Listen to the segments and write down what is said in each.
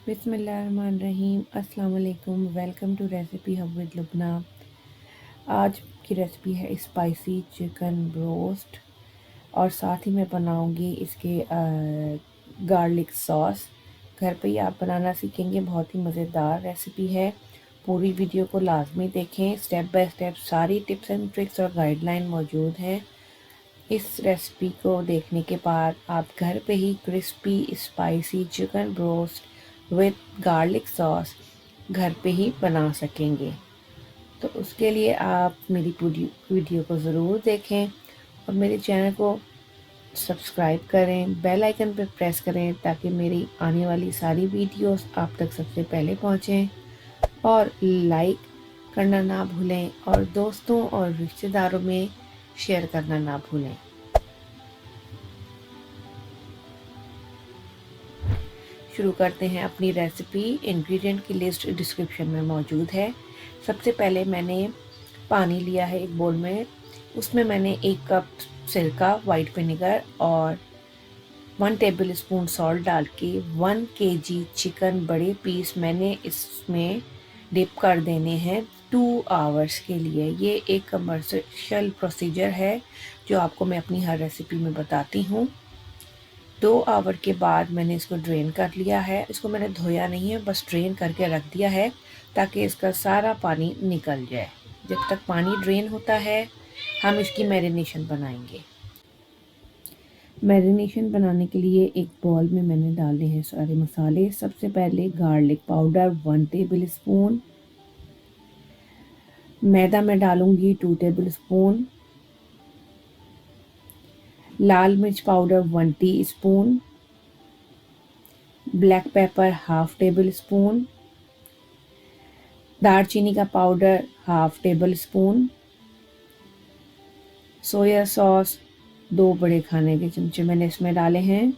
बिस्मिल्लाहिर्रहमानिर्रहीम। अस्सलाम वालेकुम। Welcome to recipe hub with Lubna. आज की रेसिपी है स्पाइसी चिकन ब्रोस्ट और साथ ही मैं बनाऊंगी इसके गार्लिक सॉस। घर पे ही आप बनाना सीखेंगे, बहुत ही मज़ेदार रेसिपी है। पूरी वीडियो को लाजमी देखें, स्टेप बाय स्टेप सारी टिप्स एंड ट्रिक्स और गाइडलाइन मौजूद हैं। इस रेसिपी को देखने के बाद आप घर पे ही crispy spicy chicken broast with garlic sauce घर पे ही बना सकेंगे। तो उसके लिए आप मेरी पूरी वीडियो को ज़रूर देखें और मेरे चैनल को सब्सक्राइब करें, बेल आइकन पर प्रेस करें ताकि मेरी आने वाली सारी वीडियोस आप तक सबसे पहले पहुंचें। और लाइक करना ना भूलें और दोस्तों और रिश्तेदारों में शेयर करना ना भूलें। शुरू करते हैं अपनी रेसिपी। इंग्रेडिएंट की लिस्ट डिस्क्रिप्शन में मौजूद है। सबसे पहले मैंने पानी लिया है एक बोल में, उसमें मैंने 1 कप सिरका वाइट विनेगर और 1 टेबल स्पून सॉल्ट डाल के 1 केजी चिकन बड़े पीस मैंने इसमें डिप कर देने हैं 2 आवर्स के लिए। ये एक कमर्शियल प्रोसीजर है जो आपको मैं अपनी हर रेसिपी में बताती हूँ। 2 आवर के बाद मैंने इसको ड्रेन कर लिया है। इसको मैंने धोया नहीं है, बस ड्रेन करके रख दिया है ताकि इसका सारा पानी निकल जाए। जब तक पानी ड्रेन होता है हम इसकी मैरिनेशन बनाएंगे। मैरिनेशन बनाने के लिए एक बॉल में मैंने डाले हैं सारे मसाले। सबसे पहले गार्लिक पाउडर 1 टेबल स्पून, मैदा मैं डालूंगी 2 टेबल स्पून, लाल मिर्च powder 1 teaspoon, black pepper 1/2 table spoon, दालचीनी का powder 1/2 table spoon, soya sauce 2 बड़े खाने के चमचे मैंने इसमें डाले हैं।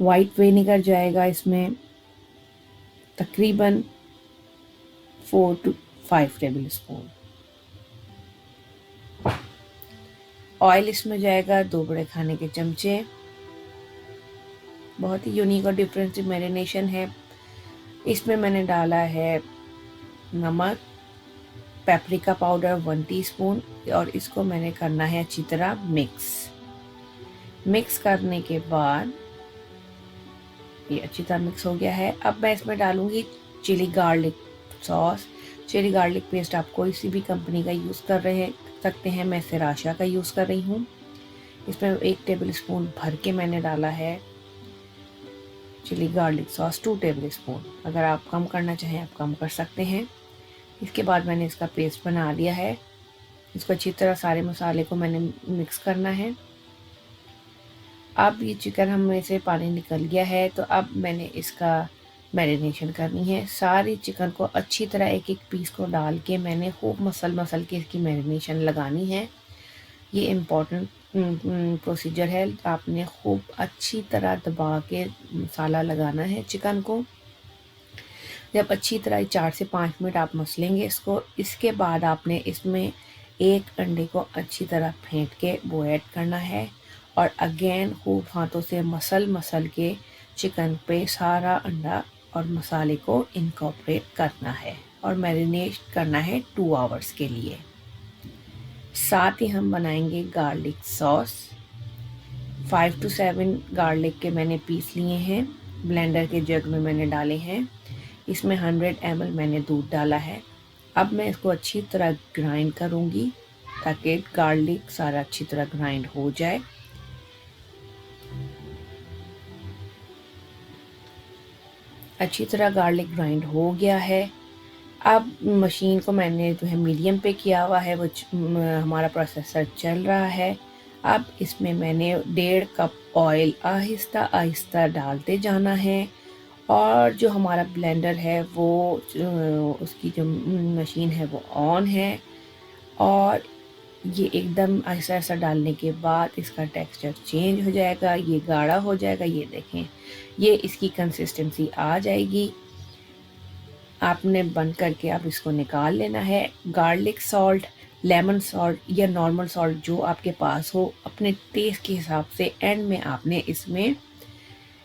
वाइट विनेगर जाएगा इसमें तकरीबन 4 to 5 टेबल स्पून। ऑयल इसमें जाएगा 2 बड़े खाने के चमचे। बहुत ही यूनिक और डिफरेंट मैरिनेशन है। इसमें मैंने डाला है नमक, पेपरिका पाउडर 1 टीस्पून और इसको मैंने करना है अच्छी तरह मिक्स करने के बाद ये अच्छी तरह मिक्स हो गया है। अब मैं इसमें डालूंगी chilli garlic sauce. Chilli garlic paste आप कोई सी भी कंपनी का यूज़ कर सकते हैं। मैं सिराशा का यूज़ कर रही हूँ। इसमें 1 टेबल स्पून भर के मैंने डाला है chilli garlic sauce, 2 tablespoon. अगर आप कम करना चाहें आप कम कर सकते हैं। इसके बाद मैंने इसका पेस्ट बना लिया है। इसको अच्छी तरह सारे मसाले को मैंने मिक्स करना है। अब ये चिकन हम में से पानी निकल गया है तो अब मैंने इसका मैरिनेशन करनी है। सारी चिकन को अच्छी तरह एक एक पीस को डाल के मैंने खूब मसल के इसकी मैरिनेशन लगानी है। ये इम्पोर्टेंट प्रोसीजर है। आपने खूब अच्छी तरह दबा के मसाला लगाना है चिकन को। जब अच्छी तरह 4 से 5 मिनट आप मसलेंगे इसको, इसके बाद आपने इसमें 1 अंडे को अच्छी तरह फेंट के वो ऐड करना है और अगेन खूब हाथों से मसल के चिकन पे सारा अंडा और मसाले को इनकॉर्पोरेट करना है और मैरिनेट करना है 2 आवर्स के लिए। साथ ही हम बनाएंगे गार्लिक सॉस। 5 to 7 गार्लिक के मैंने पीस लिए हैं, ब्लेंडर के जग में मैंने डाले हैं। इसमें 100 ml मैंने दूध डाला है। अब मैं इसको अच्छी तरह ग्राइंड करूँगी ताकि गार्लिक सारा अच्छी तरह ग्राइंड हो जाए। अच्छी तरह गार्लिक ग्राइंड हो गया है। अब मशीन को मैंने जो है मीडियम पे किया हुआ है, वो हमारा प्रोसेसर चल रहा है। अब इसमें मैंने 1.5 कप ऑयल आहिस्ता आहिस्ता डालते जाना है और जो हमारा ब्लेंडर है वो उसकी जो मशीन है वो ऑन है और ये एकदम आहिस्ता आहिस्ता डालने के बाद इसका टेक्सचर चेंज हो जाएगा, ये गाढ़ा हो जाएगा। ये देखें, ये इसकी कंसिस्टेंसी आ जाएगी। आपने बंद करके आप इसको निकाल लेना है। गार्लिक सॉल्ट, लेमन सॉल्ट या नॉर्मल सॉल्ट जो आपके पास हो अपने टेस्ट के हिसाब से एंड में आपने इसमें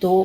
2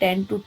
10 to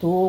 2